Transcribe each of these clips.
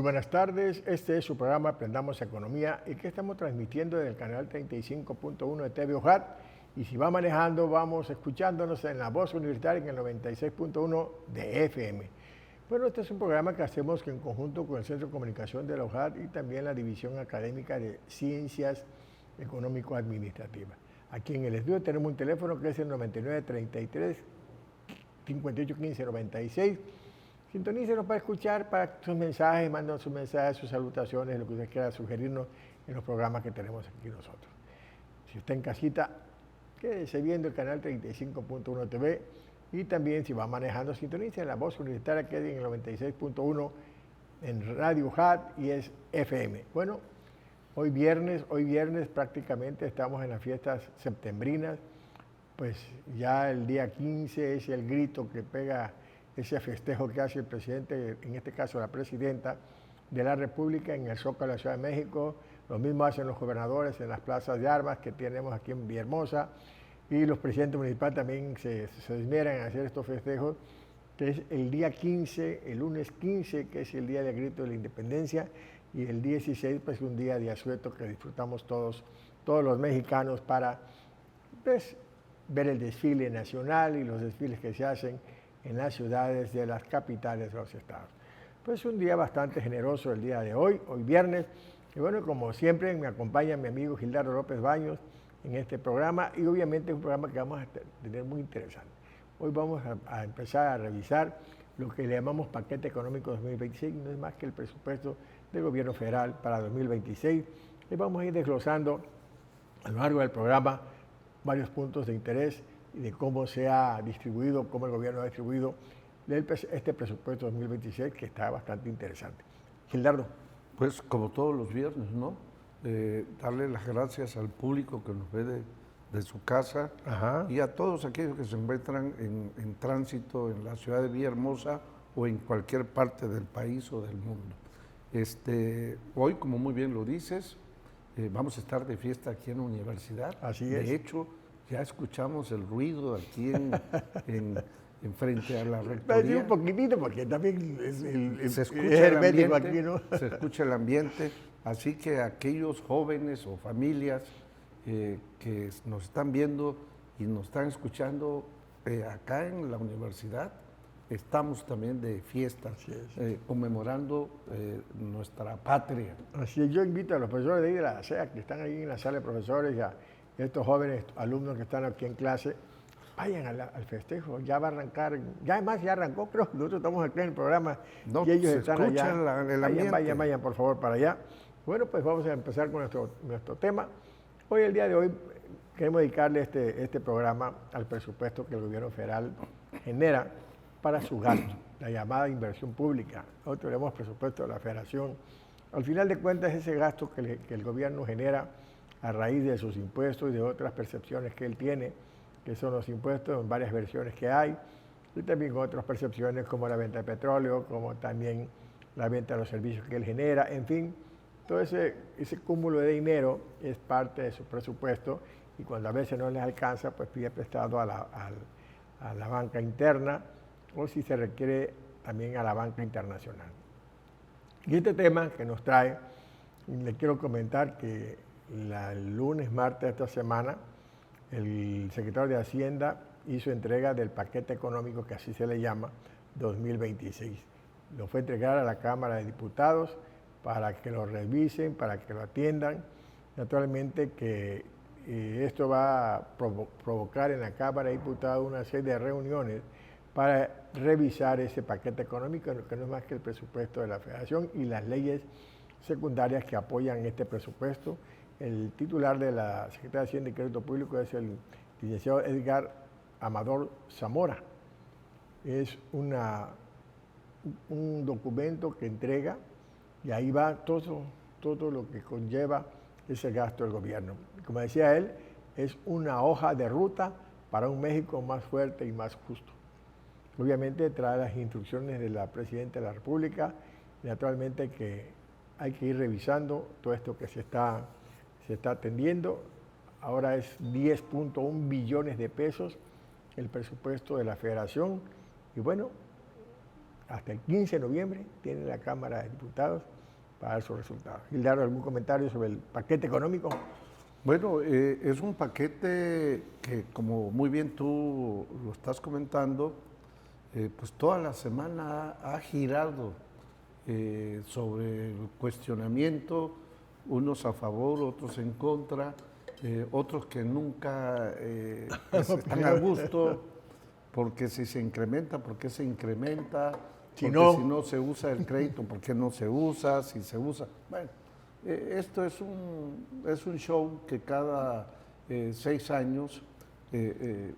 buenas tardes, este es su programa Aprendamos Economía y que estamos transmitiendo desde el canal 35.1 de TV OJAT, y si va manejando vamos escuchándonos en la voz universitaria en el 96.1 de FM. Bueno, este es un programa que hacemos en conjunto con el Centro de Comunicación de la OJAT y también la División Académica de Ciencias Económico-Administrativas. Aquí en el estudio tenemos un teléfono que es el 9933 5815 96. Sintonícenos para escuchar, para sus mensajes, mandan sus mensajes, sus salutaciones, lo que usted quiera sugerirnos en los programas que tenemos aquí nosotros. Si está en casita, quédese viendo el canal 35.1 TV y también si va manejando, sintonice la voz universitaria que es en el 96.1 en Radio OJAT y es FM. Bueno, hoy viernes prácticamente estamos en las fiestas septembrinas, pues ya el día 15 es el grito que pega ese festejo que hace el presidente, en este caso la presidenta de la República, en el Zócalo de la Ciudad de México. Lo mismo hacen los gobernadores en las plazas de armas que tenemos aquí en Villahermosa, y los presidentes municipales también se esmeran en hacer estos festejos, que es el día 15, el lunes 15, que es el día del grito de la independencia, y el 16, pues un día de asueto que disfrutamos todos los mexicanos para, pues, ver el desfile nacional y los desfiles que se hacen en las ciudades de las capitales de los estados. Pues un día bastante generoso el día de hoy viernes, y bueno, como siempre me acompaña mi amigo Gildardo López Baños en este programa, y obviamente es un programa que vamos a tener muy interesante. Hoy vamos a empezar a revisar lo que le llamamos paquete económico 2026, no es más que el presupuesto del gobierno federal para 2026, y vamos a ir desglosando a lo largo del programa varios puntos de interés y de cómo se ha distribuido, cómo el gobierno ha distribuido este presupuesto 2026, que está bastante interesante. Gildardo. Pues como todos los viernes, ¿no? Darle las gracias al público que nos ve de su casa. Ajá. Y a todos aquellos que se encuentran en tránsito en la ciudad de Villahermosa o en cualquier parte del país o del mundo. Hoy, como muy bien lo dices, vamos a estar de fiesta aquí en la universidad. Así es. De hecho, ya escuchamos el ruido aquí en frente a la rectoría. Un poquitito, porque también se escucha el ambiente, aquí, ¿no? Se escucha el ambiente, así que aquellos jóvenes o familias que nos están viendo y nos están escuchando acá en la universidad, estamos también de fiesta, conmemorando nuestra patria. Así es, yo invito a los profesores de ahí de la SEA, que están ahí en la sala de profesores, y a estos jóvenes alumnos que están aquí en clase, vayan al festejo, ya va a arrancar, ya además ya arrancó, creo, nosotros estamos aquí en el programa, y ellos están allá. El ambiente. Vayan por favor para allá. Bueno, pues vamos a empezar con nuestro tema. Hoy, el día de hoy, queremos dedicarle este programa al presupuesto que el gobierno federal genera para su gasto, la llamada inversión pública. Nosotros tenemos presupuesto de la federación. Al final de cuentas, ese gasto que el gobierno genera a raíz de sus impuestos y de otras percepciones que él tiene, que son los impuestos en varias versiones que hay, y también otras percepciones como la venta de petróleo, como también la venta de los servicios que él genera, en fin, todo ese cúmulo de dinero es parte de su presupuesto, y cuando a veces no les alcanza, pues pide prestado a la banca interna, o si se requiere también a la banca internacional. Y este tema que nos trae, le quiero comentar que el lunes, martes de esta semana, el secretario de Hacienda hizo entrega del paquete económico, que así se le llama, 2026. Lo fue a entregar a la Cámara de Diputados para que lo revisen, para que lo atiendan. Naturalmente que esto va a provocar en la Cámara de Diputados una serie de reuniones para revisar ese paquete económico, que no es más que el presupuesto de la Federación y las leyes secundarias que apoyan este presupuesto. El titular de la Secretaría de Hacienda y Crédito Público es el licenciado Edgar Amador Zamora. Es un documento que entrega, y ahí va todo lo que conlleva ese gasto del gobierno. Como decía él, es una hoja de ruta para un México más fuerte y más justo. Obviamente trae las instrucciones de la Presidenta de la República, y naturalmente que hay que ir revisando todo esto que se está atendiendo. Ahora es 10.1 billones de pesos el presupuesto de la Federación, y bueno, hasta el 15 de noviembre tiene la Cámara de Diputados para dar sus resultados. Gildardo, ¿algún comentario sobre el paquete económico? Bueno, es un paquete que, como muy bien tú lo estás comentando, pues toda la semana ha girado sobre el cuestionamiento, unos a favor, otros en contra, otros que nunca están a gusto, porque si se incrementa, ¿por qué se incrementa? Si Porque no, si no se usa el crédito, ¿por qué no se usa? Si se usa. Bueno, esto es un show que cada 6 años se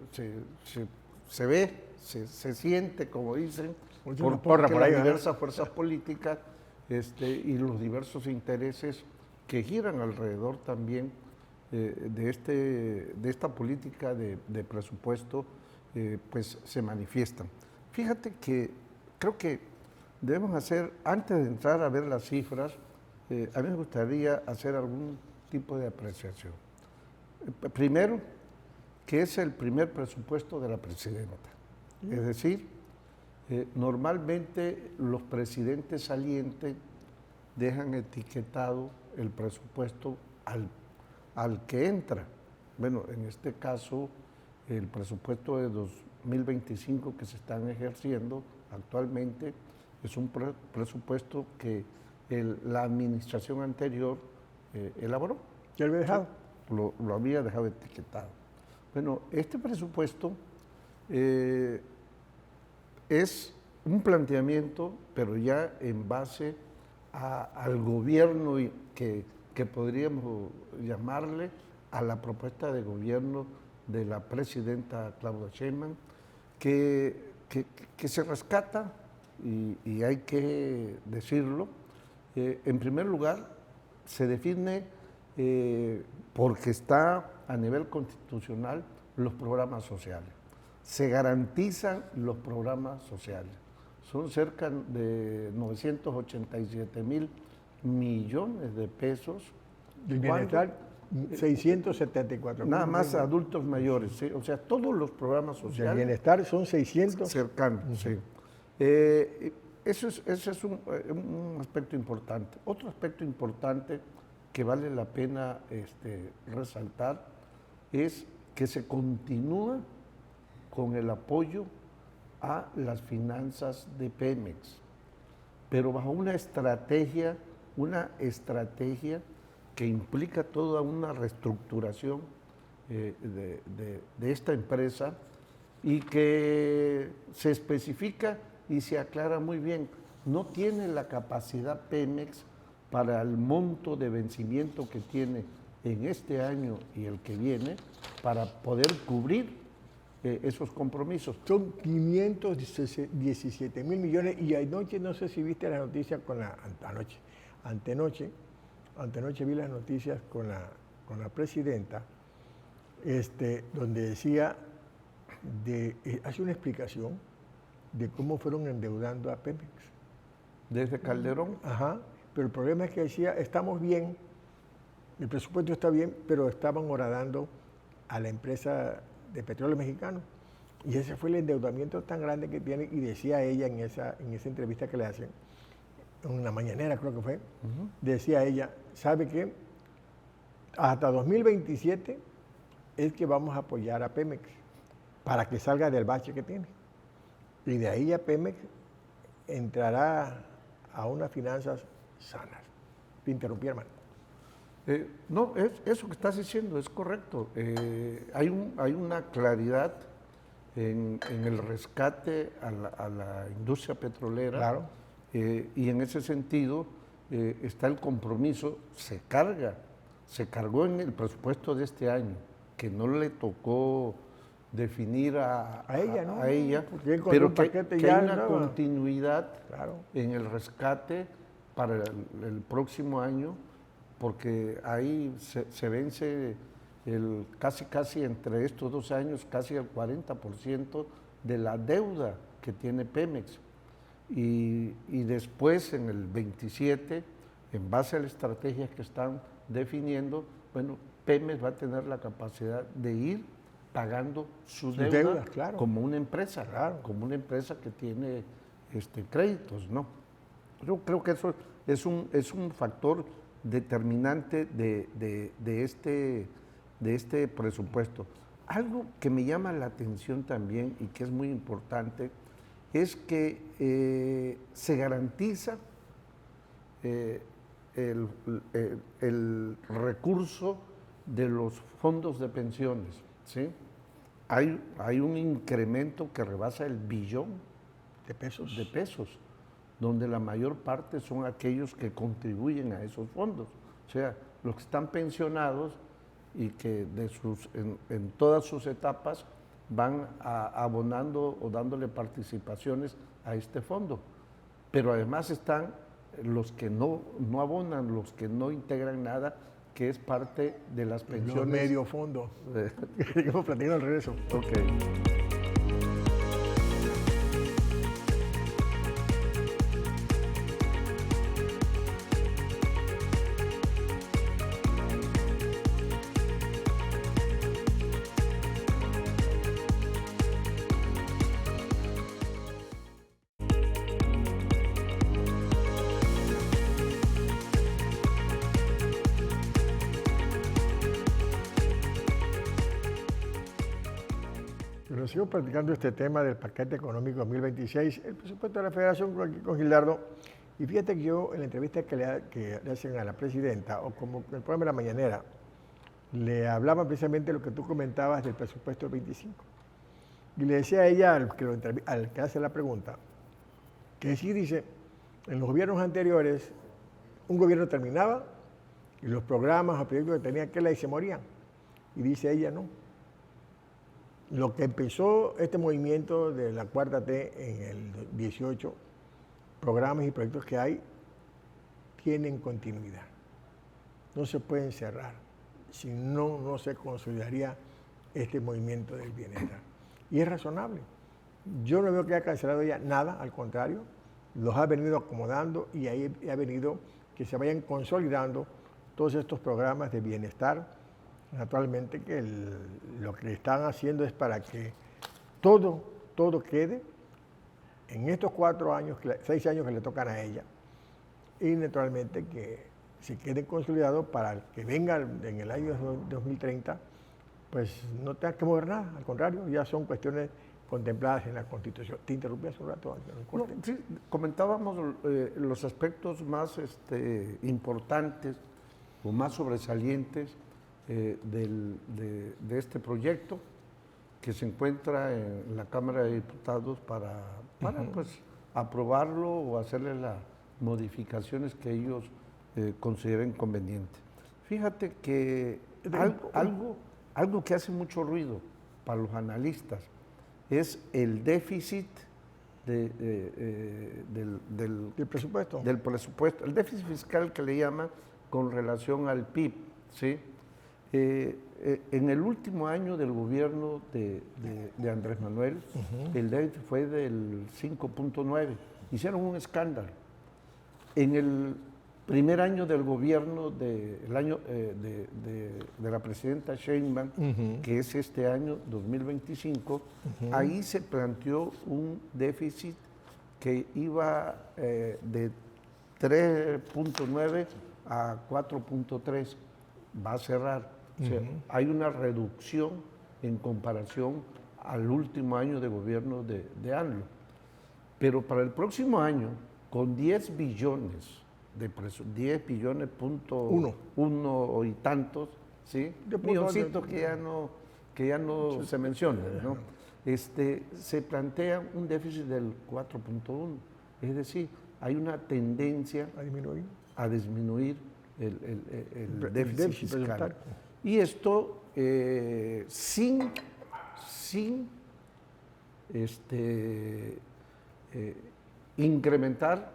ve, se siente, como dicen, por las diversas fuerzas políticas y los diversos intereses que giran alrededor también de esta política de presupuesto, pues se manifiestan. Fíjate que creo que debemos hacer, antes de entrar a ver las cifras, a mí me gustaría hacer algún tipo de apreciación. Primero, que es el primer presupuesto de la presidenta. Es decir, normalmente los presidentes salientes dejan etiquetado el presupuesto al que entra. Bueno, en este caso, el presupuesto de 2025 que se están ejerciendo actualmente es un presupuesto que la administración anterior elaboró. ¿Ya lo había dejado? Lo había dejado etiquetado. Bueno, este presupuesto es un planteamiento, pero ya en base al gobierno que podríamos llamarle a la propuesta de gobierno de la presidenta Claudia Sheinbaum, que se rescata, y hay que decirlo. En primer lugar, se define, porque está a nivel constitucional, los programas sociales. Se garantizan los programas sociales. Son cerca de 987,000 millones de pesos. Del bienestar, 674. Nada más adultos mayores, ¿sí? O sea, todos los programas sociales. Del bienestar son 600. Cercanos, sí. Eso es un aspecto importante. Otro aspecto importante que vale la pena resaltar es que se continúa con el apoyo a las finanzas de Pemex, pero bajo una estrategia que implica toda una reestructuración de esta empresa, y que se especifica y se aclara muy bien. No tiene la capacidad Pemex para el monto de vencimiento que tiene en este año y el que viene para poder cubrir esos compromisos. Son 517,000 millones, y anoche, no sé si viste las noticias antenoche vi las noticias con la presidenta, donde decía, hace una explicación de cómo fueron endeudando a Pemex. Desde Calderón. Ajá, pero el problema es que decía, estamos bien, el presupuesto está bien, pero estaban horadando a la empresa de petróleo mexicano. Y ese fue el endeudamiento tan grande que tiene, y decía ella en esa entrevista que le hacen, en una mañanera creo que fue, decía ella, ¿sabe qué? Hasta 2027 es que vamos a apoyar a Pemex para que salga del bache que tiene. Y de ahí a Pemex entrará a unas finanzas sanas. Te interrumpí, hermano. No, eso que estás diciendo es correcto. Hay una claridad en el rescate a la industria petrolera. Claro. Y en ese sentido está el compromiso, se cargó en el presupuesto de este año, que no le tocó definir a ella, ¿no? Pero que hay una continuidad en el rescate para el próximo año, porque ahí se vence casi entre estos 2 años, casi el 40% de la deuda que tiene Pemex. Y después, en el 27, en base a las estrategias que están definiendo, bueno, Pemex va a tener la capacidad de ir pagando su deuda, claro, como una empresa, como una empresa que tiene créditos, ¿no? Yo creo que eso es un factor determinante de este presupuesto. Algo que me llama la atención también y que es muy importante es que se garantiza el recurso de los fondos de pensiones, ¿sí? Hay un incremento que rebasa el billón de pesos, donde la mayor parte son aquellos que contribuyen a esos fondos, o sea, los que están pensionados y que en todas sus etapas van abonando o dándole participaciones a este fondo. Pero además están los que no abonan, los que no integran nada, que es parte de las pensiones. Los medio fondo. Seguimos platicando al regreso. Ok. Pero sigo practicando este tema del paquete económico 2026, el presupuesto de la Federación con Gildardo. Y fíjate que yo en la entrevista que le hacen a la presidenta, o como en el programa de la mañanera, le hablaba precisamente lo que tú comentabas del presupuesto 25. Y le decía a ella, al que hace la pregunta, que sí dice, en los gobiernos anteriores, un gobierno terminaba y los programas o proyectos que tenían que y se morían. Y dice ella, no. Lo que empezó este movimiento de la Cuarta T en el 18, programas y proyectos que hay, tienen continuidad. No se pueden cerrar, si no, no se consolidaría este movimiento del bienestar. Y es razonable. Yo no veo que haya cancelado ya nada, al contrario, los ha venido acomodando y ahí ha venido que se vayan consolidando todos estos programas de bienestar. Naturalmente que lo que están haciendo es para que todo quede en estos 6 años que le tocan a ella, y naturalmente que se quede consolidado para que venga en el año 2030, pues no tenga que mover nada, al contrario, ya son cuestiones contempladas en la Constitución. Te interrumpí hace un rato. No, sí, comentábamos los aspectos más importantes o más sobresalientes de este proyecto que se encuentra en la Cámara de Diputados para pues, aprobarlo o hacerle las modificaciones que ellos consideren convenientes. Fíjate que algo que hace mucho ruido para los analistas es el déficit del presupuesto. Del presupuesto, el déficit fiscal que le llaman con relación al PIB, ¿sí? En el último año del gobierno de Andrés Manuel, el déficit fue del 5.9. Hicieron un escándalo. En el primer año del gobierno de la presidenta Sheinbaum, que es este año 2025, ahí se planteó un déficit que iba de 3.9 a 4.3. Va a cerrar. O sea, hay una reducción en comparación al último año de gobierno de ANLO. Pero para el próximo año, con 10 billones, 10 billones punto uno y tantos, ¿sí? Milloncito que ya no se menciona, ¿no? Se plantea un déficit del 4.1. Es decir, hay una tendencia a disminuir el déficit fiscal. Y esto sin incrementar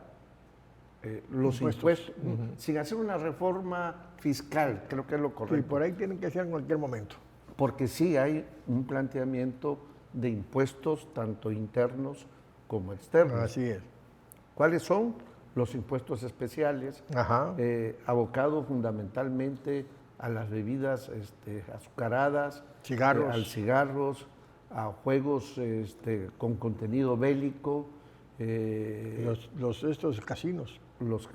los impuestos, sin hacer una reforma fiscal, creo que es lo correcto. Sí, por ahí tienen que ser en cualquier momento. Porque sí hay un planteamiento de impuestos tanto internos como externos. Así es. ¿Cuáles son? Los impuestos especiales, abocados fundamentalmente a las bebidas azucaradas, cigarros. A cigarros, a juegos con contenido bélico, Estos casinos. Los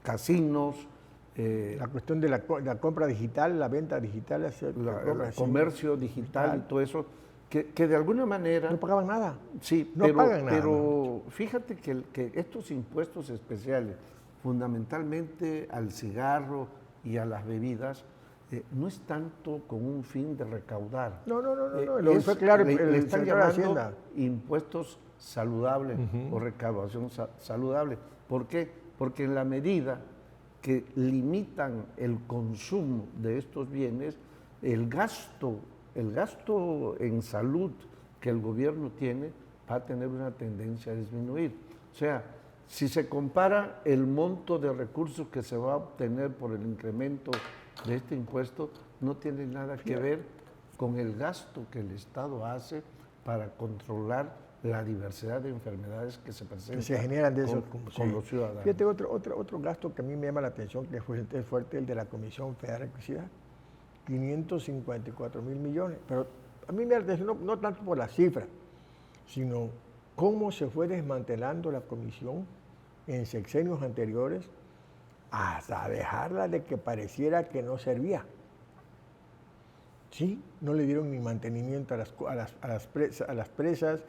casinos. La cuestión de la compra digital, la venta digital, el comercio digital y todo eso, que de alguna manera... No pagaban nada. Sí, no pagan nada. Pero fíjate que estos impuestos especiales, fundamentalmente al cigarro y a las bebidas, no es tanto con un fin de recaudar. No. Lo hizo claro le están llamando Hacienda. Impuestos saludables o recaudación saludable. ¿Por qué? Porque en la medida que limitan el consumo de estos bienes, el gasto en salud que el gobierno tiene va a tener una tendencia a disminuir. O sea, si se compara el monto de recursos que se va a obtener por el incremento de este impuesto, no tiene nada que ver con el gasto que el Estado hace para controlar la diversidad de enfermedades que se presentan, que se generan de eso con los ciudadanos. Fíjate, otro gasto que a mí me llama la atención, que es fuerte, el de la Comisión Federal de Electricidad, 554 mil millones. Pero a mí me llama la atención no tanto por la cifra, sino cómo se fue desmantelando la comisión en sexenios anteriores hasta dejarla de que pareciera que no servía. Sí, no le dieron ni mantenimiento a las presas,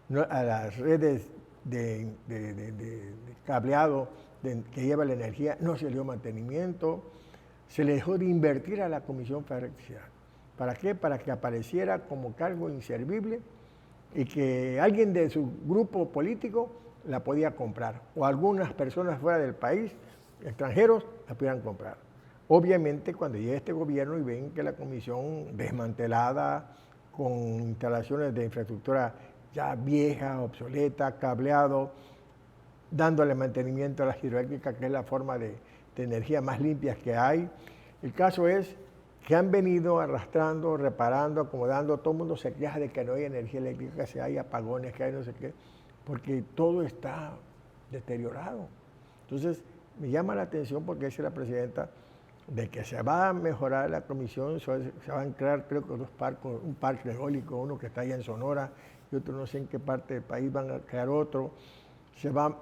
no, a las redes de cableado que lleva la energía, no se le dio mantenimiento, se le dejó de invertir a la Comisión Federal de Electricidad. ¿Para qué? Para que apareciera como cargo inservible y que alguien de su grupo político la podía comprar, o algunas personas fuera del país, extranjeros, la pudieran comprar. Obviamente, cuando llega este gobierno y ven que la comisión desmantelada, con instalaciones de infraestructura ya vieja, obsoleta, cableado, dándole mantenimiento a las hidroeléctricas, que es la forma de energía más limpia que hay. El caso es que han venido arrastrando, reparando, acomodando, todo el mundo se queja de que no hay energía eléctrica, que hay apagones, que hay no sé qué, porque todo está deteriorado. Entonces, me llama la atención porque dice la presidenta de que se va a mejorar la comisión, se van a crear creo que un parque eólico, uno que está allá en Sonora y otro no sé en qué parte del país van a crear otro, se va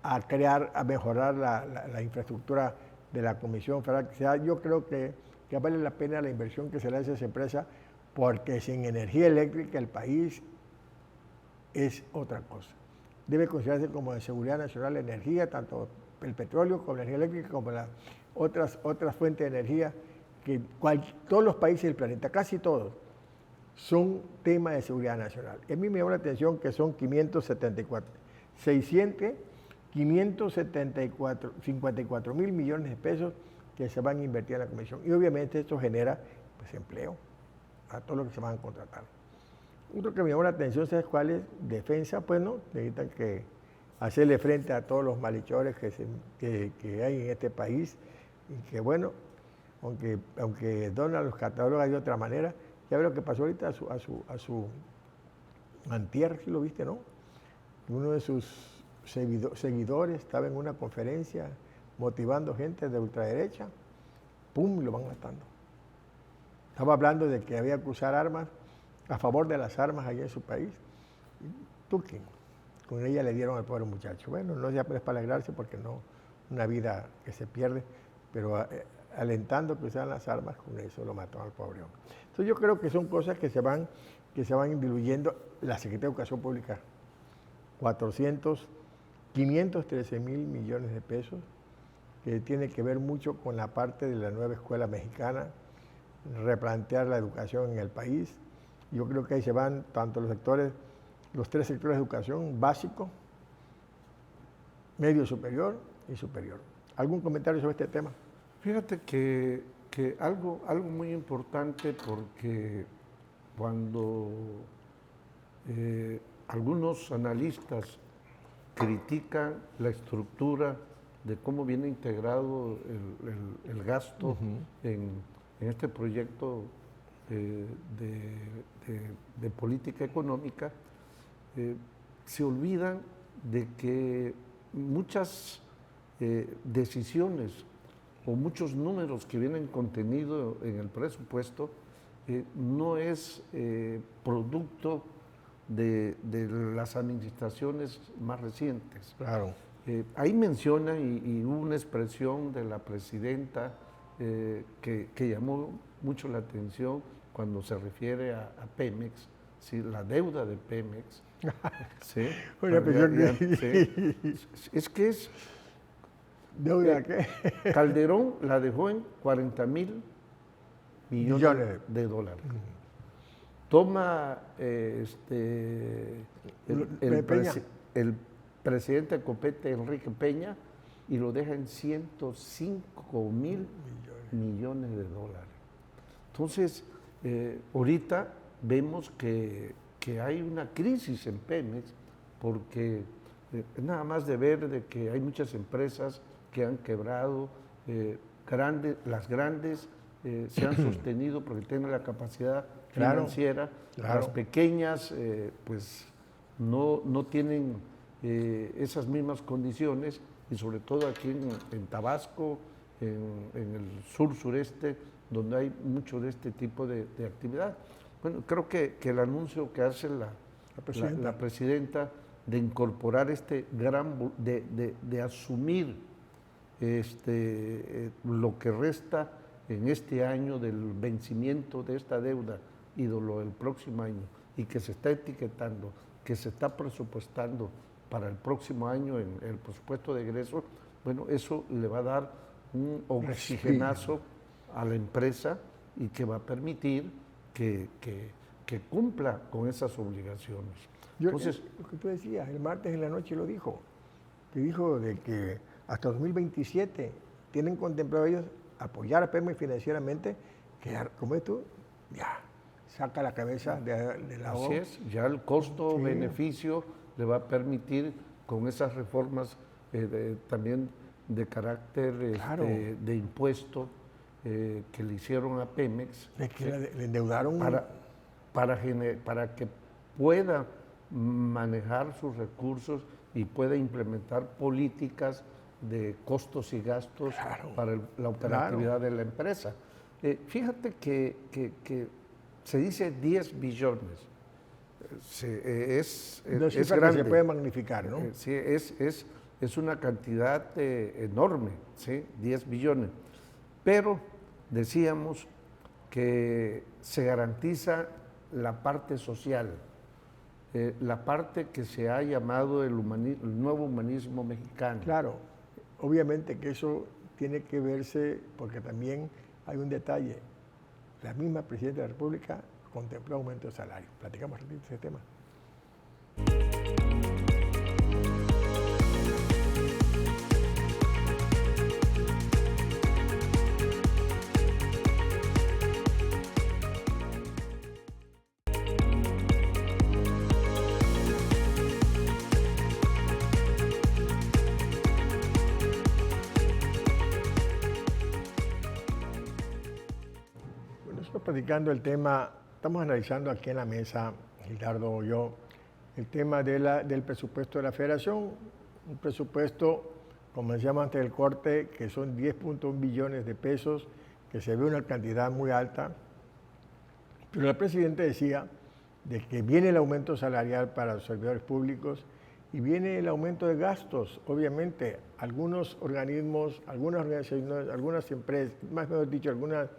a mejorar la infraestructura de la Comisión Federal. Yo creo que vale la pena la inversión que se le hace a esa empresa, porque sin energía eléctrica el país es otra cosa. Debe considerarse como de seguridad nacional la energía, tanto el petróleo como la energía eléctrica, como las otras fuentes de energía, que todos los países del planeta, casi todos, son temas de seguridad nacional. A mí me llama la atención que son 554 mil millones de pesos que se van a invertir en la comisión. Y obviamente esto genera pues, empleo a todos los que se van a contratar. Otro que me llamó la atención, ¿sabes cuál es? Defensa, pues no, necesitan que hacerle frente a todos los malhechores que hay en este país. Y que bueno, aunque Donald los cataloga de otra manera, ya ve lo que pasó ahorita a su antier, si lo viste, ¿no? Uno de sus seguidores estaba en una conferencia motivando gente de ultraderecha, ¡pum!, lo van matando. Estaba hablando de que había que usar armas, a favor de las armas allá en su país. Tuki, con ella le dieron al pobre muchacho. Bueno, no es para alegrarse porque no, una vida que se pierde, pero alentando que usaran las armas, con eso lo mató al pobre hombre. Entonces yo creo que son cosas que se van diluyendo. La Secretaría de Educación Pública, 513 mil millones de pesos, que tiene que ver mucho con la parte de la nueva escuela mexicana, replantear la educación en el país. Yo creo que ahí se van tanto los tres sectores de educación, básico, medio superior y superior. ¿Algún comentario sobre este tema? Fíjate que algo muy importante, porque cuando algunos analistas critican la estructura de cómo viene integrado el gasto en este proyecto de política económica, se olvidan de que muchas decisiones o muchos números que vienen contenidos en el presupuesto no es producto de las administraciones más recientes. Claro. Ahí menciona y hubo una expresión de la presidenta que llamó mucho la atención cuando se refiere a Pemex, ¿sí? La deuda de Pemex. ¿Sí? Es que es... ¿Deuda qué? Calderón la dejó en 40,000 millones de dólares. Toma el presidente de Copete, Enrique Peña, y lo deja en 105,000 millones de dólares. Entonces, ahorita vemos que hay una crisis en Pemex, porque nada más de ver de que hay muchas empresas que han quebrado, las grandes se han sostenido porque tienen la capacidad financiera, las pequeñas pues no tienen esas mismas condiciones, y sobre todo aquí en Tabasco, en el sur-sureste, donde hay mucho de este tipo de actividad. Bueno, creo que el anuncio que hace la presidenta de incorporar de asumir lo que resta en este año del vencimiento de esta deuda y de lo del próximo año, y que se está etiquetando, que se está presupuestando para el próximo año en el presupuesto de egresos, bueno, eso le va a dar un oxigenazo a la empresa y que va a permitir que cumpla con esas obligaciones. Entonces, lo que tú decías, el martes en la noche lo dijo, que dijo de que hasta 2027 tienen contemplado ellos apoyar a Pemex financieramente, que como es tú, ya saca la cabeza de la Así es, ya el costo-beneficio le va a permitir con esas reformas también de carácter de impuesto que le hicieron a Pemex. Es que le endeudaron para que pueda manejar sus recursos y pueda implementar políticas de costos y gastos para la operatividad de la empresa. Fíjate que se dice 10 billones. Es grande. Se puede magnificar, ¿no? Sí, es una cantidad enorme, ¿sí? 10 billones. Pero decíamos que se garantiza la parte social, la parte que se ha llamado el nuevo humanismo mexicano. Claro, obviamente que eso tiene que verse, porque también hay un detalle. La misma Presidenta de la República contempló aumento de salario. Platicamos ratito ese tema. Platicando el tema, estamos analizando aquí en la mesa, Gildardo y yo, el tema del presupuesto de la Federación, un presupuesto, como decíamos antes del corte, que son 10.1 billones de pesos, que se ve una cantidad muy alta, pero el presidente decía de que viene el aumento salarial para los servidores públicos y viene el aumento de gastos. Obviamente, algunos organismos, algunas organizaciones, algunas empresas, más mejor dicho, algunas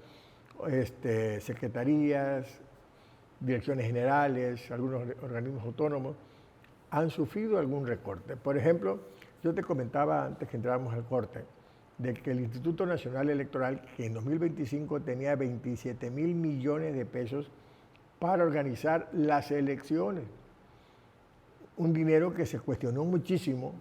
secretarías, direcciones generales, algunos organismos autónomos, han sufrido algún recorte. Por ejemplo, yo te comentaba antes que entráramos al corte, de que el Instituto Nacional Electoral, que en 2025 tenía 27,000 millones de pesos para organizar las elecciones, un dinero que se cuestionó muchísimo,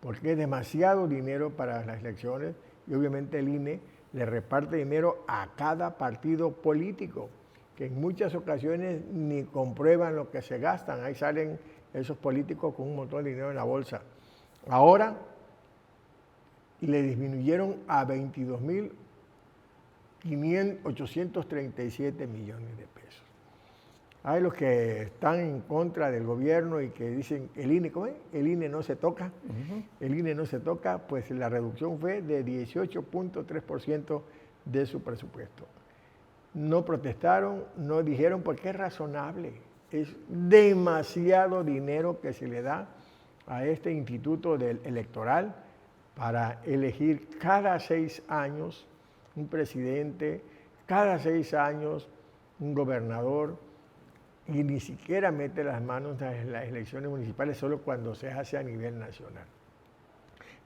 porque es demasiado dinero para las elecciones, y obviamente el INE le reparte dinero a cada partido político, que en muchas ocasiones ni comprueban lo que se gastan. Ahí salen esos políticos con un montón de dinero en la bolsa. Ahora le disminuyeron a 22,837 millones de pesos. Hay los que están en contra del gobierno y que dicen, el INE, ¿cómo es? El INE no se toca. El INE no se toca, pues la reducción fue de 18.3% de su presupuesto. No protestaron, no dijeron porque es razonable. Es demasiado dinero que se le da a este instituto electoral para elegir cada 6 años un presidente, cada 6 años un gobernador, y ni siquiera mete las manos en las elecciones municipales solo cuando se hace a nivel nacional.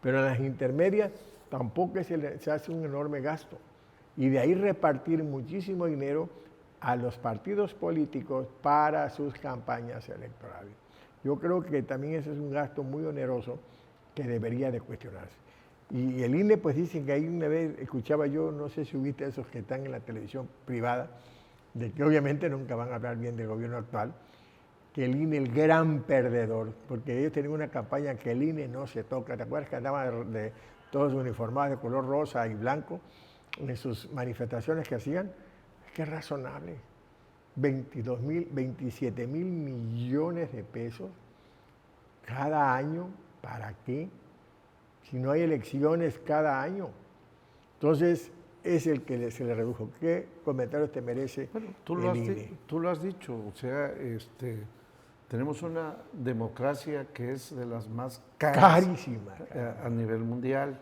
Pero en las intermedias tampoco se hace un enorme gasto. Y de ahí repartir muchísimo dinero a los partidos políticos para sus campañas electorales. Yo creo que también ese es un gasto muy oneroso que debería de cuestionarse. Y el INE, pues dicen que ahí una vez escuchaba yo, no sé si viste esos que están en la televisión privada, de que obviamente nunca van a hablar bien del gobierno actual, que el INE el gran perdedor, porque ellos tenían una campaña que el INE no se toca. ¿Te acuerdas que andaban todos uniformados de color rosa y blanco en sus manifestaciones que hacían? Es que es razonable. 27 mil millones de pesos cada año, ¿para qué? Si no hay elecciones cada año. Entonces, es el que se le redujo. ¿Qué comentarios te merece el INE? Tú lo has dicho, o sea, tenemos una democracia que es de las más carísima a nivel mundial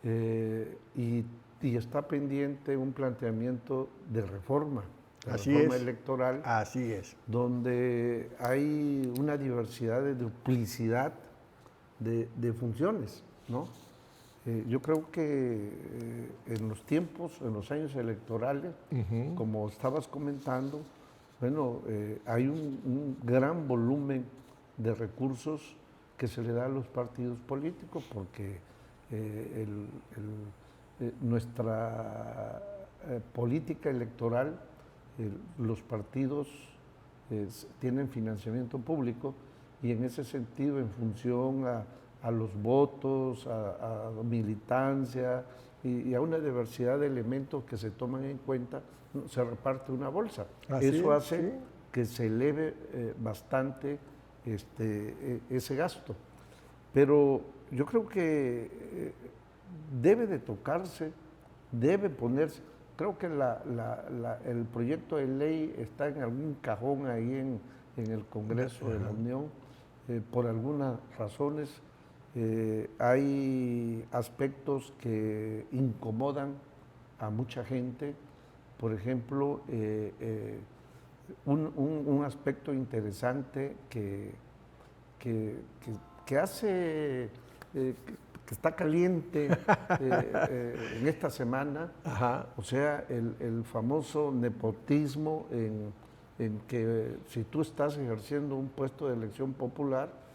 y está pendiente un planteamiento de reforma electoral. Así es. Donde hay una diversidad de duplicidad de funciones, ¿no? Yo creo que en los años electorales, como estabas comentando, bueno, hay un gran volumen de recursos que se le da a los partidos políticos porque nuestra política electoral, los partidos tienen financiamiento público y en ese sentido, en función a los votos, a militancia y a una diversidad de elementos que se toman en cuenta, se reparte una bolsa. Eso hace que se eleve bastante ese gasto. Pero yo creo que debe de tocarse, debe ponerse. Creo que el proyecto de ley está en algún cajón ahí en el Congreso de la Unión, por algunas razones. Hay aspectos que incomodan a mucha gente. Por ejemplo, un aspecto interesante que hace, que está caliente en esta semana, o sea, el famoso nepotismo en que si tú estás ejerciendo un puesto de elección popular,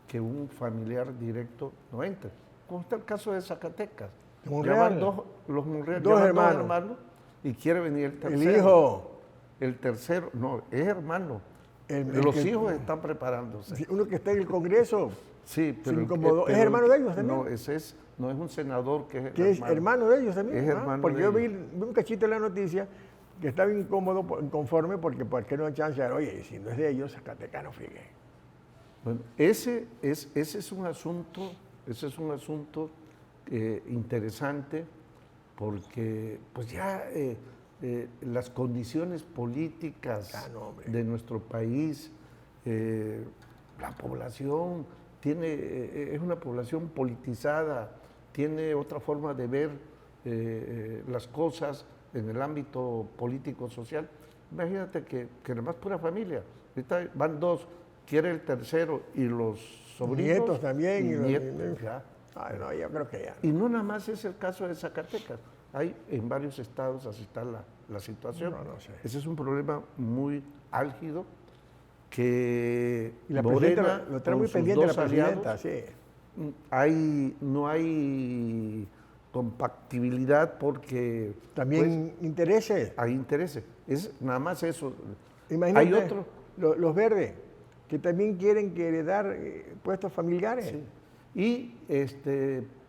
que un familiar directo no entre. Como está el caso de Zacatecas. Monreal. Los Monreal, dos hermanos y quiere venir el tercero. El hijo. El tercero, no, es hermano. Los hijos están preparándose. Uno que está en el Congreso. Sí, pero ¿es hermano de ellos también? No, no es un senador que es hermano de ellos también. Es hermano porque de yo ellos. vi un cachito en la noticia que estaba inconforme porque ¿por qué no hay chance de, oye, si no es de ellos, Zacatecas no frigue? Bueno, ese es un asunto interesante porque pues ya las condiciones políticas de nuestro país, la población es una población politizada, tiene otra forma de ver las cosas en el ámbito político-social. Imagínate que nada más pura familia, ahorita van dos, quiere el tercero y los sobrinos. Nietos también. Y nietos, ya. Ay, no, yo creo que ya. Y no nada más es el caso de Zacatecas. Hay en varios estados, así está la situación. No sé. Ese es un problema muy álgido que y la Morena, lo trae muy pendiente la presidenta, aliados, sí. No hay compatibilidad porque... También pues, intereses. Hay intereses. Es nada más eso. Imagínate, hay otro. Los verdes, que también quieren heredar puestos familiares. Sí. Y,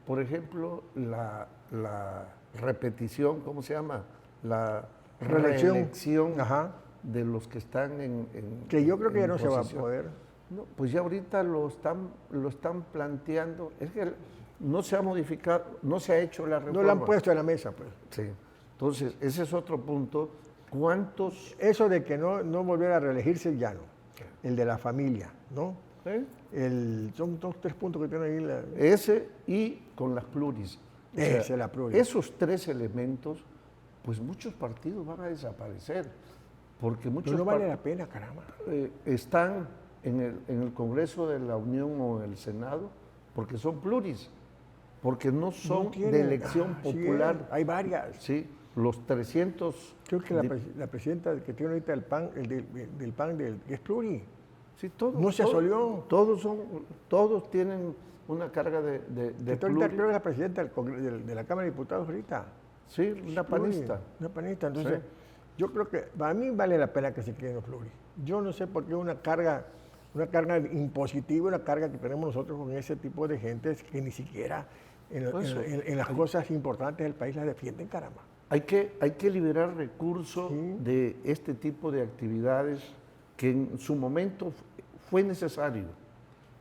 por ejemplo, la repetición, ¿cómo se llama? La reelección de los que están en que yo creo que ya no posición. Se va a poder. No, pues ya ahorita lo están planteando. Es que no se ha modificado, no se ha hecho la reforma. No la han puesto en la mesa, pues. Sí. Entonces, ese es otro punto. ¿Cuántos? Eso de que no volver a reelegirse ya no. el de la familia, ¿no? Son 3 puntos que tiene ahí. Ese y con las pluris. Esa es la pluris. Esos 3 elementos, pues muchos partidos van a desaparecer. Porque muchos Pero no vale la pena, caramba. Están en el Congreso de la Unión o en el Senado porque son pluris, porque no son de elección popular. Sí, hay varias. Sí, los 300... Creo que la presidenta que tiene ahorita el PAN, del PAN, que es pluri. Sí, todos. No se asolió. Todos tienen una carga de pluri. Ahorita creo que es la presidenta de la Cámara de Diputados ahorita. Sí, una panista. Una panista, entonces... Sí. Yo creo que para mí vale la pena que se queden los pluris. Yo no sé por qué una carga impositiva, una carga que tenemos nosotros con ese tipo de gente que ni siquiera en las cosas importantes del país las defienden, caramba. Hay que liberar recursos de este tipo de actividades que en su momento fue necesario,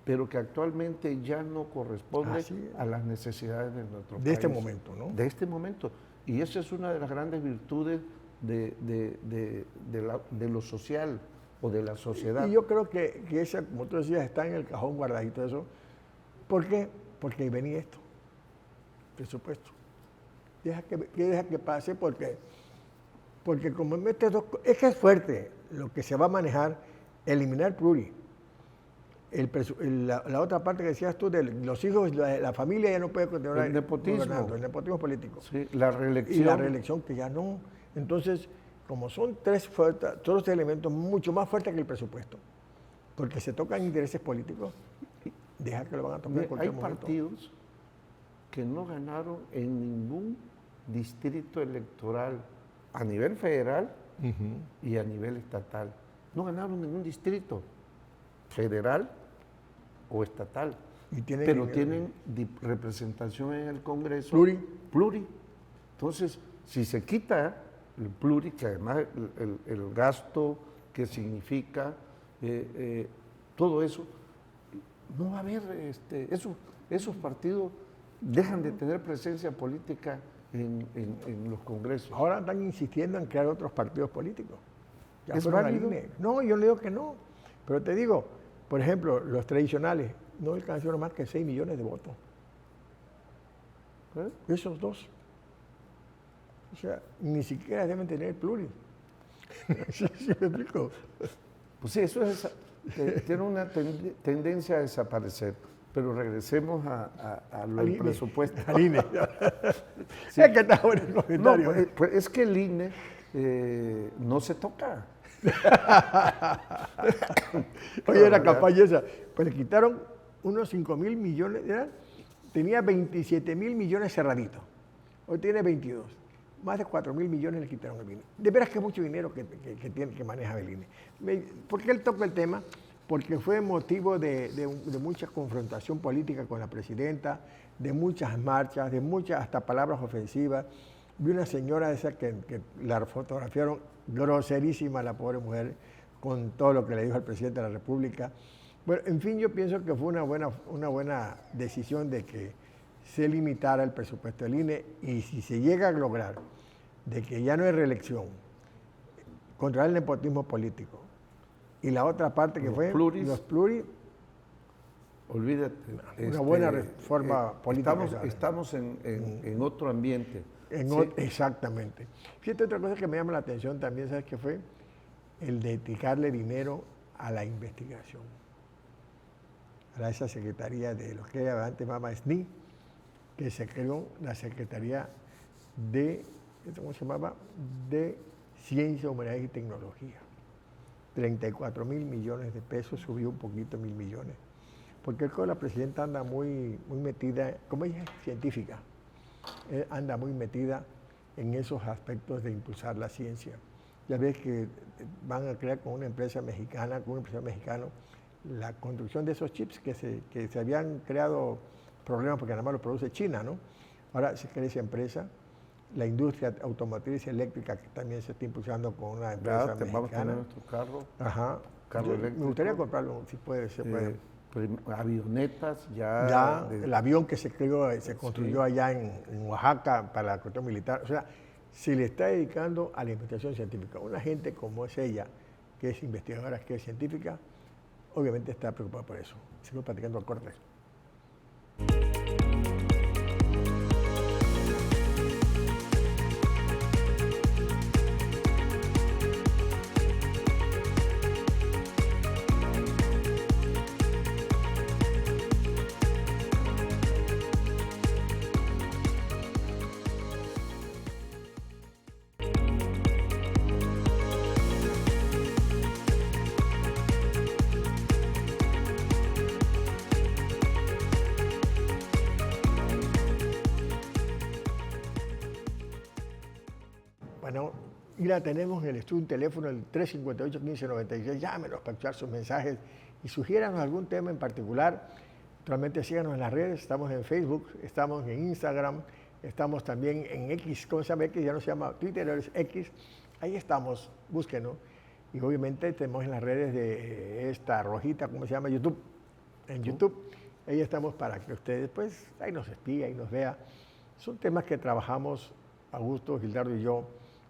pero que actualmente ya no corresponde a las necesidades de nuestro país. De este momento, ¿no? De este momento. Y esa es una de las grandes virtudes de lo social o de la sociedad. Y yo creo que esa, como tú decías, está en el cajón guardadito eso. ¿Por qué? Porque venía esto, presupuesto. Deja que pase porque como metes es que es fuerte lo que se va a manejar, eliminar pluri. La otra parte que decías tú de los hijos, la familia ya no puede continuar el nepotismo político. Sí, la reelección. Y la reelección que ya no. Entonces, como son todos los elementos mucho más fuertes que el presupuesto, porque se tocan intereses políticos, deja que lo van a tomar en cualquier momento. Hay partidos que no ganaron en ningún distrito electoral a nivel federal y a nivel estatal. No ganaron ningún distrito federal o estatal, pero tienen representación en el Congreso. Pluri. Entonces, si se quita el pluri, que además el gasto que significa todo eso, no va a haber, esos partidos dejan de tener presencia política en los congresos. Ahora están insistiendo en crear otros partidos políticos. ¿Es válido? No, yo le digo que no. Pero te digo, por ejemplo, los tradicionales no alcanzaron más que 6 millones de votos. Esos dos. O sea, ni siquiera deben tener pluri. ¿Sí me explico? Pues sí, eso tiene una tendencia a desaparecer. Pero regresemos al presupuesto. Al INE. Sí. Es que está bueno el comentario. No, pues es que el INE no se toca. Oye, la campaña esa, pues le quitaron unos 5,000 millones, tenía 27,000 millones cerraditos, hoy tiene 22, más de 4,000 millones le quitaron al INE. De veras que es mucho dinero que maneja el INE. ¿Por qué él toca el tema? Porque fue motivo de mucha confrontación política con la presidenta, de muchas marchas, de muchas hasta palabras ofensivas. Vi una señora esa que la fotografiaron groserísima, la pobre mujer, con todo lo que le dijo al presidente de la República. Bueno, en fin, yo pienso que fue una buena decisión de que se limitara el presupuesto del INE, y si se llega a lograr de que ya no hay reelección, controlar el nepotismo político, y la otra parte que fue los pluris, olvídate. Una buena reforma política. Estamos en otro ambiente. Exactamente. Fíjate, otra cosa que me llama la atención también, ¿sabes qué fue? El dedicarle dinero a la investigación. A esa secretaría de lo que antes llamaba SNI, que se creó la Secretaría ¿cómo se llamaba? De Ciencia, Humanidades y Tecnología. 34,000 millones de pesos, subió un poquito 1,000 millones. Porque la presidenta anda muy metida, como ella es científica, anda muy metida en esos aspectos de impulsar la ciencia. Ya ves que van a crear con un empresario mexicano, la construcción de esos chips que se habían creado problemas porque nada más lo produce China, ¿no? Ahora se crea esa empresa, la industria automotriz y eléctrica que también se está impulsando con una empresa mexicana. Vamos a tener nuestro carro. Ajá. Carro eléctrico. Me gustaría comprarlo, si puede, se puede. Avionetas ya. El avión que se construyó allá en Oaxaca para la cuestión militar. O sea, se le está dedicando a la investigación científica. Una gente como es ella, que es investigadora, que es científica, obviamente está preocupada por eso. Sigo platicando al corte. Bueno, y la tenemos en el estudio, un teléfono, el 358-1596. Llámenos para escuchar sus mensajes y sugiéranos algún tema en particular. Naturalmente síganos en las redes, estamos en Facebook, estamos en Instagram, estamos también en X. ¿Cómo se llama X? Ya no se llama Twitter, es X. Ahí estamos, búsquenos. Y obviamente tenemos en las redes de esta rojita, ¿cómo se llama? YouTube. En YouTube, ahí estamos para que ustedes, pues, ahí nos espía y nos vea. Son temas que trabajamos a gusto, Gildardo y yo,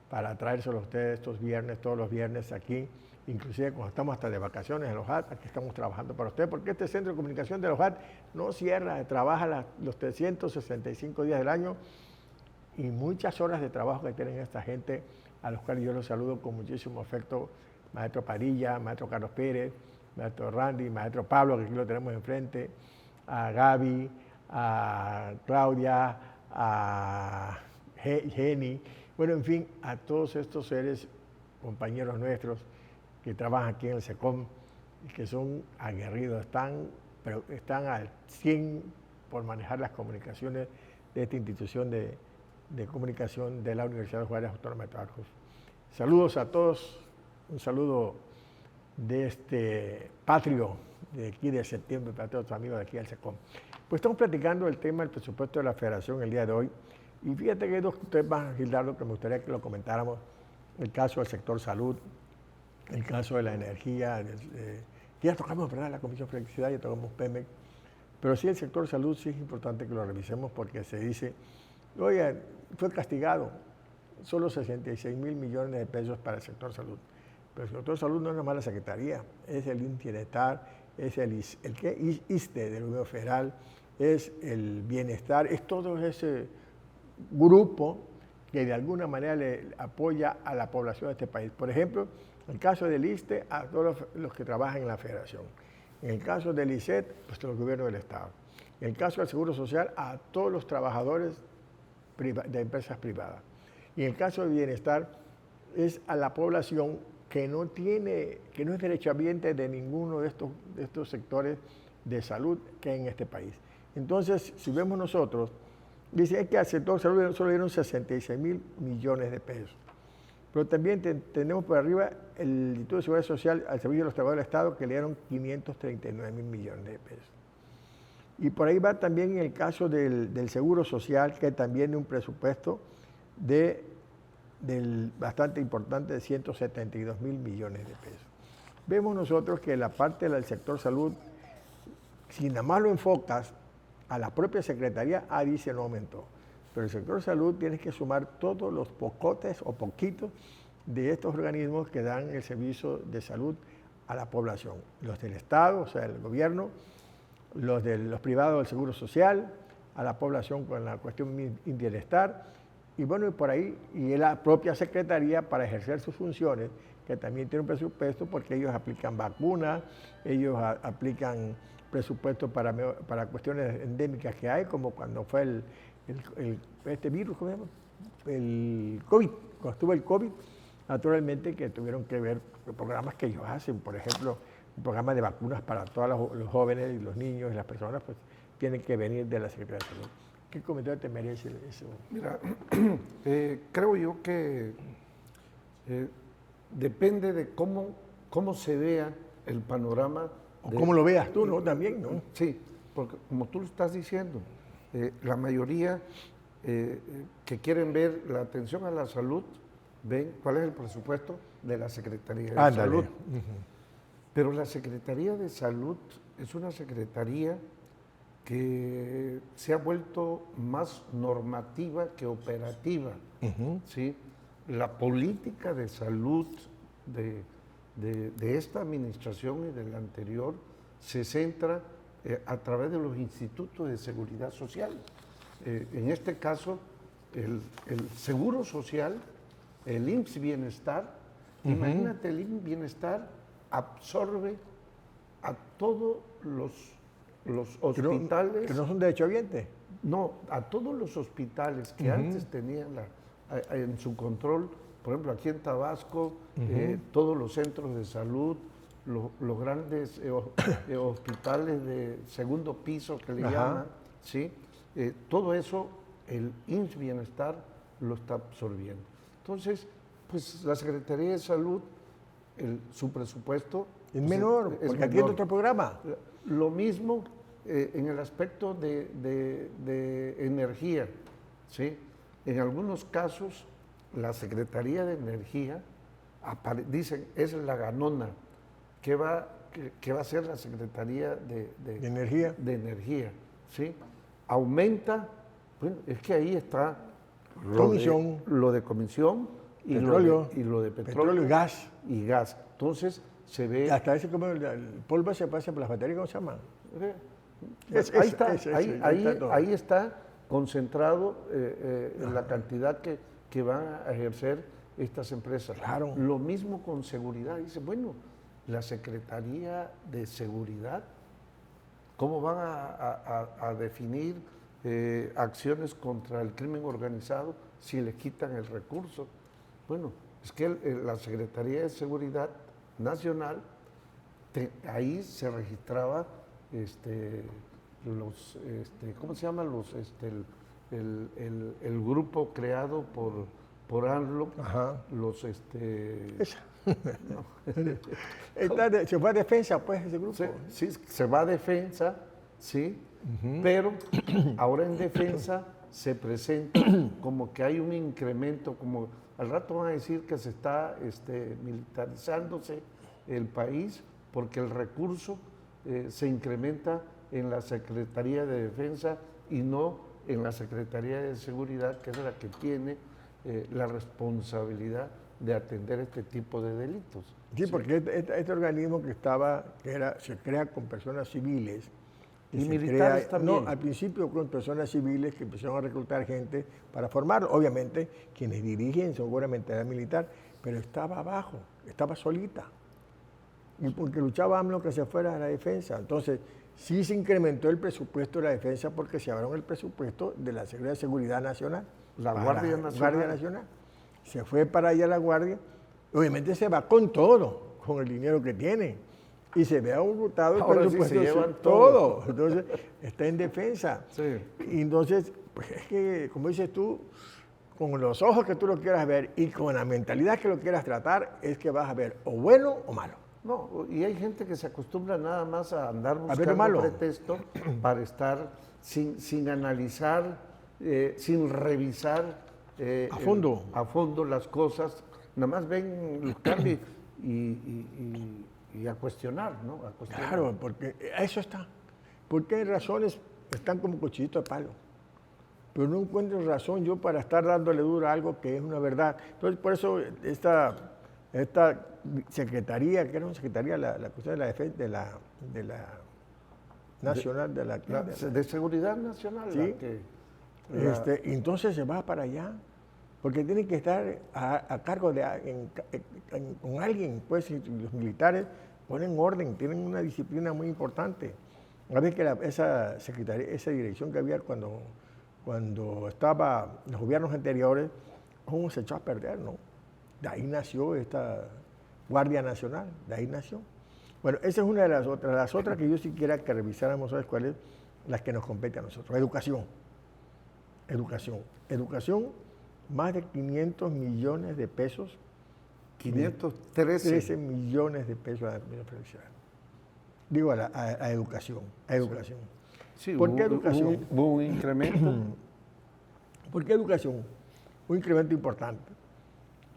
para traérselos a ustedes estos viernes, todos los viernes aquí, inclusive cuando estamos hasta de vacaciones en los HAT, aquí estamos trabajando para ustedes, porque este centro de comunicación de los HAT no cierra, trabaja los 365 días del año y muchas horas de trabajo que tienen esta gente, a los cuales yo los saludo con muchísimo afecto, maestro Padilla, maestro Carlos Pérez, maestro Randy, maestro Pablo, que aquí lo tenemos enfrente, a Gaby, a Claudia, a Jenny, bueno, en fin, a todos estos seres, compañeros nuestros que trabajan aquí en el SECOM y que son aguerridos, están al 100 por manejar las comunicaciones de esta institución de comunicación de la Universidad de Juárez Autónoma de Trabajos. Saludos a todos, un saludo de este patrio de aquí de septiembre para todos los amigos de aquí del SECOM. Pues estamos platicando el tema del presupuesto de la Federación el día de hoy. Y fíjate que hay dos temas, Gildardo, que me gustaría que lo comentáramos. El caso del sector salud, el caso de la energía, que ya tocamos, ¿verdad?, la Comisión de Flexibilidad, ya tocamos PEMEC. Pero sí, el sector salud sí es importante que lo revisemos porque se dice, oye, fue castigado, solo 66 mil millones de pesos para el sector salud. Pero el sector salud no es una mala secretaría, es el bienestar, es el ISSSTE del gobierno federal, es el bienestar, es todo ese grupo que de alguna manera le apoya a la población de este país. Por ejemplo, en el caso del ISSSTE, a todos los que trabajan en la federación. En el caso del ISET, pues a los gobiernos del Estado. En el caso del Seguro Social, a todos los trabajadores de empresas privadas. Y en el caso del bienestar, es a la población que no es derechohabiente de ninguno de estos sectores de salud que hay en este país. Entonces, si vemos nosotros, dice que al sector salud solo dieron 66 mil millones de pesos. Pero también tenemos por arriba el Instituto de Seguridad Social al servicio de los trabajadores del Estado que le dieron 539 mil millones de pesos. Y por ahí va también en el caso del Seguro Social, que también de un presupuesto bastante importante de 172 mil millones de pesos. Vemos nosotros que la parte del sector salud, si nada más lo enfocas a la propia Secretaría, dice no aumentó. Pero el sector salud tienes que sumar todos los pocotes o poquitos de estos organismos que dan el servicio de salud a la población. Los del Estado, o sea, el gobierno, los privados del Seguro Social, a la población con la cuestión de bienestar, y bueno, y por ahí, y la propia Secretaría para ejercer sus funciones, que también tiene un presupuesto porque ellos aplican vacunas, ellos aplican presupuesto para cuestiones endémicas que hay, como cuando fue este virus, ¿cómo se llama? El COVID, cuando estuvo el COVID, naturalmente que tuvieron que ver los programas que ellos hacen, por ejemplo, un programa de vacunas para todos los jóvenes y los niños y las personas, pues tienen que venir de la Secretaría de Salud. ¿Qué comentario te merece eso? Mira, creo yo que depende de cómo se vea el panorama. O cómo lo veas tú, ¿no? También, ¿no? Sí, porque como tú lo estás diciendo, la mayoría que quieren ver la atención a la salud, ven cuál es el presupuesto de la Secretaría de Salud. Pero la Secretaría de Salud es una secretaría que se ha vuelto más normativa que operativa. ¿Sí? La política de salud de esta administración y de la anterior se centra a través de los institutos de seguridad social. En este caso, el Seguro Social, el IMSS Bienestar, imagínate, el IMSS Bienestar absorbe a todos los hospitales. ¿Que no son derechohabientes? No, a todos los hospitales que antes tenían en su control, por ejemplo, aquí en Tabasco, todos los centros de salud, los grandes hospitales de segundo piso que le llaman, ¿sí? Todo eso el IMSS Bienestar lo está absorbiendo. Entonces, pues la Secretaría de Salud, su presupuesto es menor, porque aquí es otro programa. Lo mismo en el aspecto de energía, ¿sí? En algunos casos, la Secretaría de Energía, dicen, es la ganona. ¿Qué va a hacer la Secretaría de Energía? De Energía, ¿sí? Aumenta, bueno, es que ahí está lo de comisión y lo de petróleo y gas. Y gas. Entonces, se ve... Hasta ese como el polvo se pasa por las baterías, ¿cómo se llama? Ahí está concentrado la cantidad que van a ejercer estas empresas. Claro. Lo mismo con seguridad. Dice, bueno, la Secretaría de Seguridad, ¿cómo van a definir acciones contra el crimen organizado si les quitan el recurso? Bueno, es que la Secretaría de Seguridad Nacional, ahí se registraba ¿cómo se llama? El grupo creado por ANLO, se fue a defensa, pues, ese grupo. Sí, se va a defensa, sí, pero ahora en defensa se presenta como que hay un incremento, como al rato van a decir que se está militarizándose el país porque el recurso se incrementa en la Secretaría de Defensa y no en la Secretaría de Seguridad, que es la que tiene la responsabilidad de atender este tipo de delitos. Sí, porque este organismo se crea con personas civiles. Y militares también. No, al principio con personas civiles que empezaron a reclutar gente para formarlo. Obviamente, quienes dirigen son gubernamental militar, pero estaba abajo, estaba solita. Y porque luchaba AMLO que se fuera a la defensa. Entonces, sí se incrementó el presupuesto de la defensa porque se abrió el presupuesto de la Seguridad Nacional. La Guardia Nacional. Se fue para allá la Guardia. Obviamente se va con todo, con el dinero que tiene. Y se ve abrutado el presupuesto. Sí, se llevan todo. Entonces, está en defensa. Sí. Y entonces, pues es que, como dices tú, con los ojos que tú lo quieras ver y con la mentalidad que lo quieras tratar, es que vas a ver o bueno o malo. No, y hay gente que se acostumbra nada más a andar buscando pretexto para estar sin analizar, sin revisar a fondo las cosas, nada más ven los cambios y a cuestionar, ¿no? A cuestionar. Claro, porque eso está. Porque hay razones, están como cuchillito de palo. Pero no encuentro razón yo para estar dándole duro a algo que es una verdad. Entonces, por eso esta secretaría, que era una secretaría, la cuestión de la defensa, de la nacional, de seguridad nacional. ¿sí? Entonces se va para allá, porque tienen que estar a cargo con alguien, pues los militares ponen orden, tienen una disciplina muy importante. A ver que esa secretaría, esa dirección que había cuando estaban los gobiernos anteriores, cómo se echó a perder, ¿no? De ahí nació esta Guardia Nacional, de ahí nació. Bueno, esa es una de las otras. Las otras que yo sí quisiera que revisáramos, ¿sabes cuáles? Las que nos competen a nosotros. Educación. Educación, más de 500 millones de pesos. 513 millones de pesos a la felicidad. Digo, a educación. Sí, ¿Por qué educación? Hubo un incremento. ¿Por qué educación? Un incremento importante.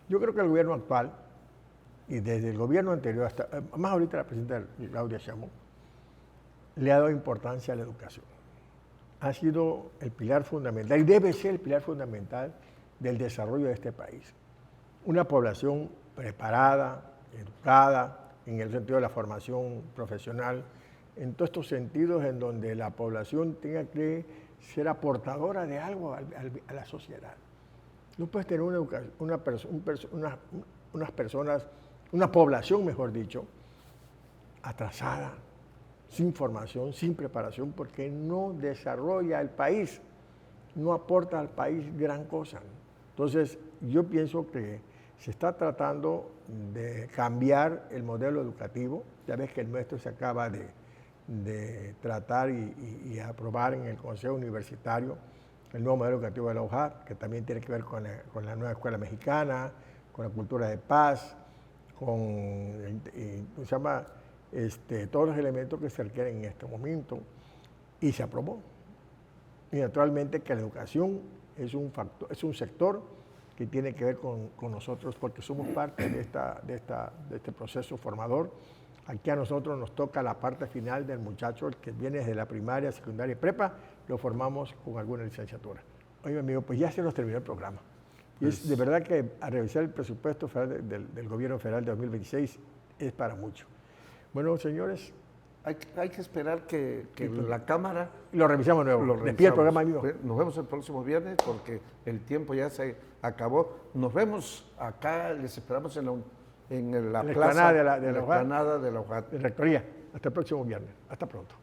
Yo creo que el gobierno actual, y desde el gobierno anterior hasta, más ahorita la presidenta Claudia Sheinbaum, le ha dado importancia a la educación. Ha sido el pilar fundamental, y debe ser el pilar fundamental del desarrollo de este país. Una población preparada, educada, en el sentido de la formación profesional, en todos estos sentidos en donde la población tenga que ser aportadora de algo a la sociedad. No puedes tener una población, mejor dicho, atrasada, sin formación, sin preparación, porque no desarrolla el país, no aporta al país gran cosa. Entonces, yo pienso que se está tratando de cambiar el modelo educativo. Ya ves que el nuestro se acaba de tratar y aprobar en el Consejo Universitario el nuevo modelo educativo de la UJAT, que también tiene que ver con la nueva escuela mexicana, con la cultura de paz, con todos los elementos que se requieren en este momento, y se aprobó. Y naturalmente que la educación es un sector que tiene que ver con nosotros, porque somos parte de este proceso formador. Aquí a nosotros nos toca la parte final del muchacho, el que viene desde la primaria, secundaria y prepa, lo formamos con alguna licenciatura. Oye, amigo, pues ya se nos terminó el programa. Y es de verdad que a revisar el presupuesto federal del gobierno federal de 2026 es para mucho. Bueno, señores. Hay que esperar que la Cámara... Lo revisamos nuevo. Despide el programa, amigo. Nos vemos el próximo viernes porque el tiempo ya se acabó. Nos vemos acá, les esperamos en la plaza, de la explanada de la UJAT. De Rectoría. Hasta el próximo viernes. Hasta pronto.